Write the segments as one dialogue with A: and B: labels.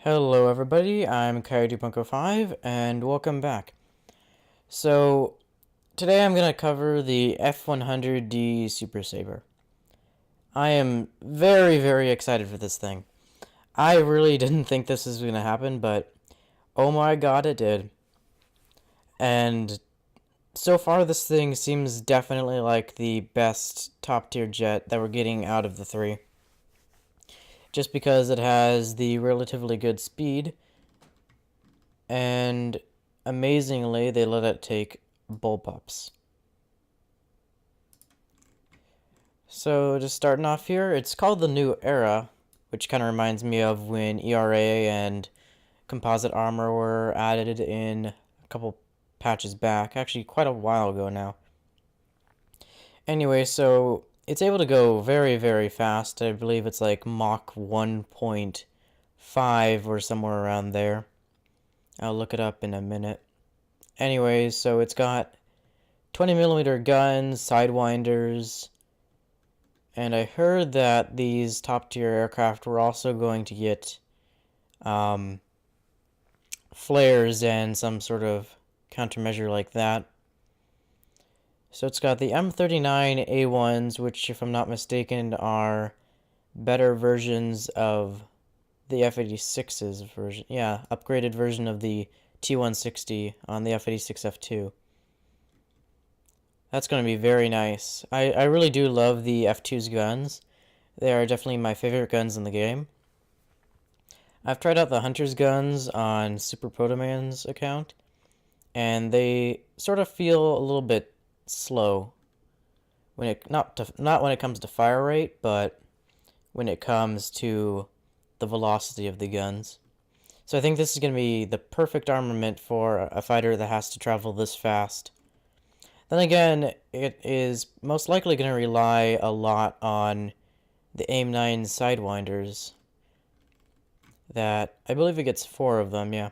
A: Hello everybody, I'm Coyote.05 and welcome back. So, today I'm going to cover the F-100D Super Sabre. I am very excited for this thing. I really didn't think this was going to happen, but oh my god it did. And so far this thing seems definitely like the best top tier jet that we're getting out of the three. Just because it has the relatively good speed, and amazingly, they let it take bullpups. So, just starting off here, it's called the New Era, which kind of reminds me of when ERA and composite armor were added in a couple patches back, actually quite a while ago now. Anyway, so it's able to go very fast. I believe it's like Mach 1.5 or somewhere around there. I'll look it up in a minute. Anyways, so it's got 20mm guns, sidewinders, and I heard that these top tier aircraft were also going to get flares and some sort of countermeasure like that. So it's got the M39A1s, which, if I'm not mistaken, are better versions of the F-86's version. Yeah, upgraded version of the T-160 on the F-86 F2. That's going to be very nice. I really do love the F2's guns. They are definitely my favorite guns in the game. I've tried out the Hunter's guns on Super Protoman's account, and they sort of feel a little bit slow when it not when it comes to fire rate, but when it comes to the velocity of the guns. So I think this is going to be the perfect armament for a fighter that has to travel this fast. Then again, it is most likely going to rely a lot on the AIM-9 sidewinders. That, I believe it gets 4 of them, yeah.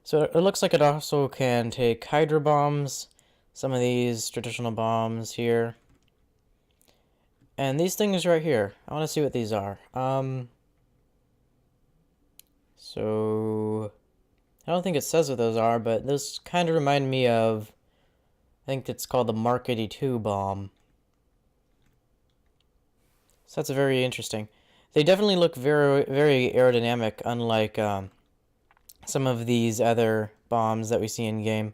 A: So it looks like it also can take Hydra bombs, some of these traditional bombs here. And these things right here, I want to see what these are. So I don't think it says what those are, but those kind of remind me of, I think it's called the Mark 82 bomb. So that's very interesting. They definitely look very aerodynamic, unlike some of these other bombs that we see in game.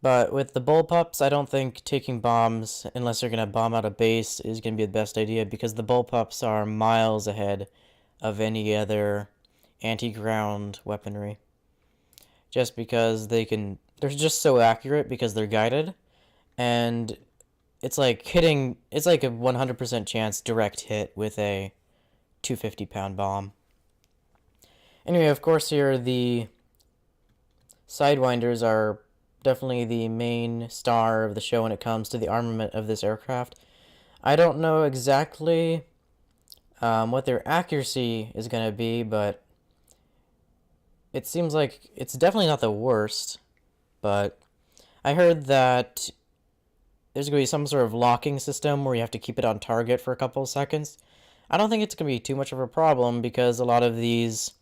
A: But with the bullpups, I don't think taking bombs, unless you're going to bomb out a base, is going to be the best idea, because the bullpups are miles ahead of any other anti-ground weaponry. Just because they're just so accurate because they're guided, and it's like a 100% chance direct hit with a 250-pound bomb. Anyway, of course here the sidewinders are definitely the main star of the show when it comes to the armament of this aircraft. I don't know exactly what their accuracy is going to be, but it seems like it's definitely not the worst. But I heard that there's going to be some sort of locking system where you have to keep it on target for a couple of seconds. I don't think it's going to be too much of a problem because a lot of these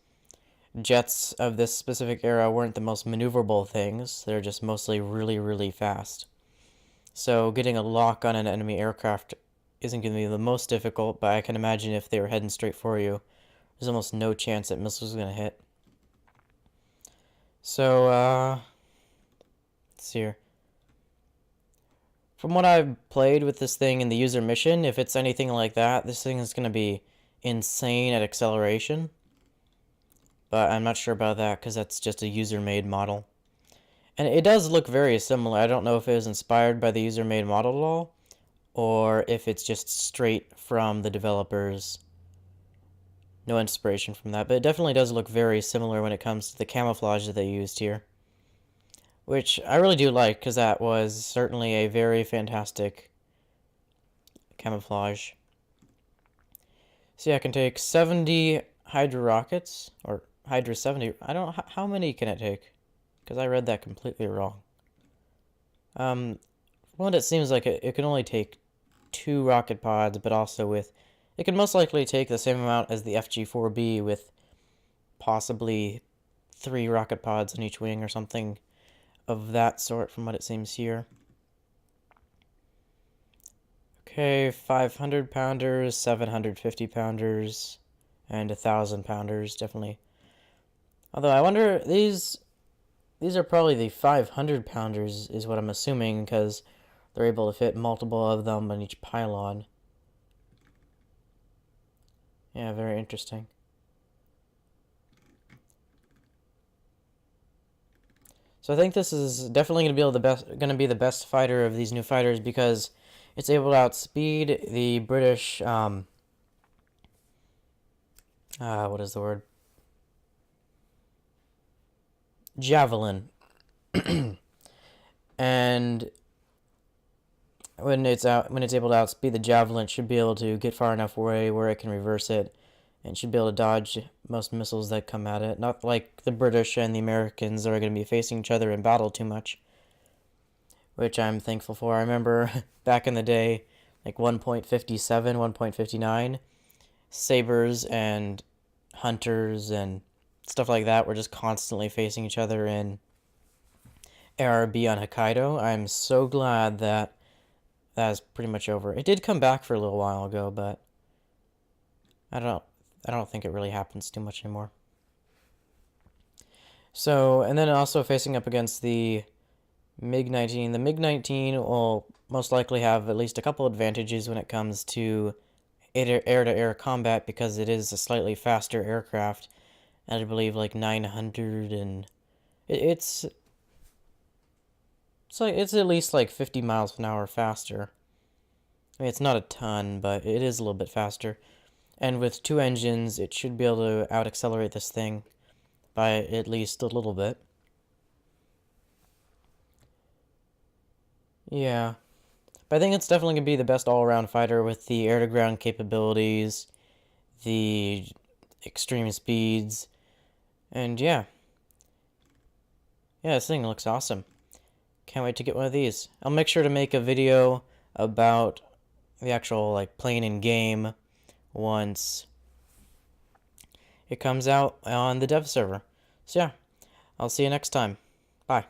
A: jets of this specific era weren't the most maneuverable things. They're just mostly really fast. So getting a lock on an enemy aircraft isn't going to be the most difficult, but I can imagine if they were heading straight for you, there's almost no chance that missiles are going to hit. So, let's see here. From what I've played with this thing in the user mission, if it's anything like that, this thing is going to be insane at acceleration. But I'm not sure about that because that's just a user-made model. And it does look very similar. I don't know if it was inspired by the user-made model at all, or if it's just straight from the developers. No inspiration from that, but it definitely does look very similar when it comes to the camouflage that they used here. Which I really do like, because that was certainly a very fantastic camouflage. See, I can take 70 Hydra rockets, or Hydra 70. I don't know, how many can it take? Because I read that completely wrong. Well, it seems like it can only take 2 rocket pods, but also with It could most likely take the same amount as the FG-4B with possibly 3 rocket pods on each wing or something of that sort from what it seems here. Okay, 500 pounders, 750 pounders, and 1,000 pounders, definitely. Although I wonder, these are probably the 500 pounders is what I'm assuming, because they're able to fit multiple of them on each pylon. Yeah, very interesting. So I think this is definitely going to be the best fighter of these new fighters because it's able to outspeed the British. What is the word? Javelin. And when it's able to outspeed the Javelin, it should be able to get far enough away where it can reverse it, and should be able to dodge most missiles that come at it. Not like the British and the Americans are going to be facing each other in battle too much, which I'm thankful for. I remember back in the day, like 1.57, 1.59, Sabres and Hunters and stuff like that were just constantly facing each other in ARB on Hokkaido. I'm so glad that is pretty much over. It did come back for a little while ago, but I don't think it really happens too much anymore. So, and then also facing up against the MiG-19. The MiG-19 will most likely have at least a couple advantages when it comes to air-to-air combat because it is a slightly faster aircraft. I believe like 900 and it's at least like 50 miles an hour faster. I mean, it's not a ton, but it is a little bit faster. And with 2 engines, it should be able to out-accelerate this thing by at least a little bit. Yeah. But I think it's definitely going to be the best all-around fighter with the air-to-ground capabilities, the extreme speeds, and yeah. Yeah, this thing looks awesome. Can't wait to get one of these. I'll make sure to make a video about the actual like plane in game once it comes out on the dev server. So yeah, I'll see you next time. Bye.